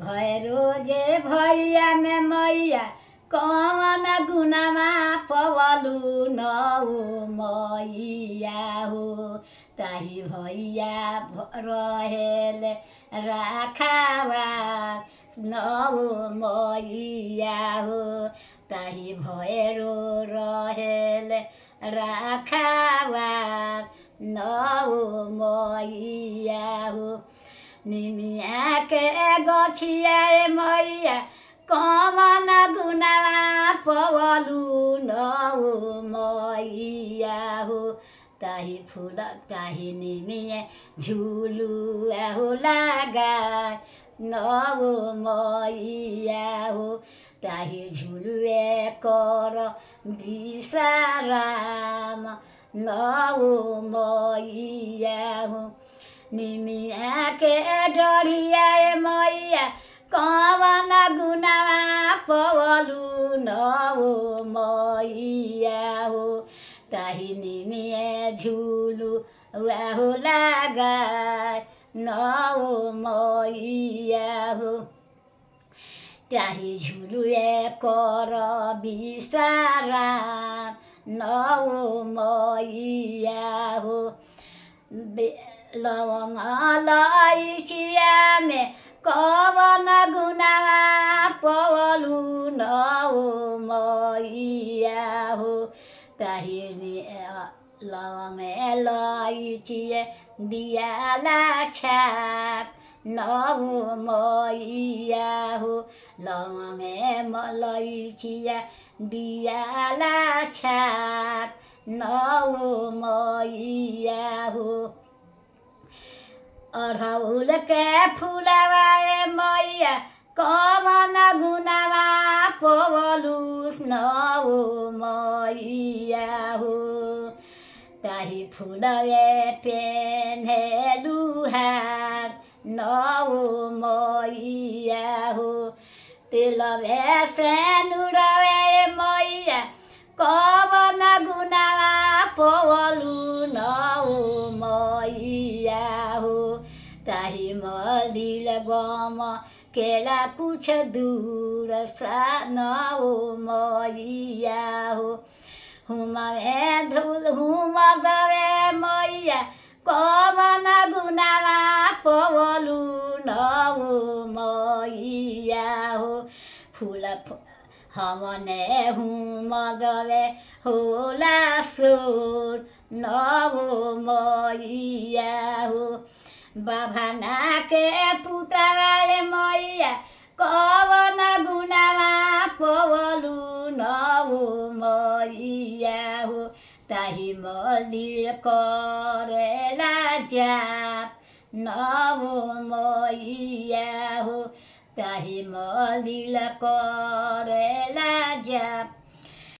भैरो जे भैया में मैया कौन गुनामा पवलु नौ मैया हो ताही भैया रहेल राखावा नौ मैया हो ताही भैरो रहेल राखावा नौ मैया हो निमिया के गछिया मैया कमन गुनावा पवलु नौ मैया हो ताही फूल ताही निमिया झुलुआ हो लागा नौ मैया हो ताही झुलुए कर दिशाराम नौ मैया हो निमिया के डढ़िया मैया कवन गुनावा पवलु नौ मैया हो ताही निमिया झुलु हो लागा नौ मैया हो ताही झुलुए कर बिसाराम नौ मैया हो लवंग लैचिया में कवन गुनावा पवलु नौ मैया हो ताही लवंग लैचिया दियाला छाप नौ मैया हो लवंग लैचिया दियाला छाप नौ मैया हो अड़हुल के फुलवा मैया कवन गुनावा पवलु नौ मैया हो ताही फुलवे पेन्हेलु हार नौ मैया हो तेलवे सेनुरवे मैया कवन गुनावा पवलु नौ मैया हो ताही मदिल गम केला कुछ दूर सा नौ मैया हो हुमवे धुल हुम गवे मैया कवन गुनावा पवलु नौ मैया हो फूल हमने हुम गवे होला सोर नौ मैया हो बाभाना के पुतवा मैया कवन गुनावा पवलु नौ मैया हो ताही मदिर करेला जाप नौ मैया हो ताही मदिर करेला जाप।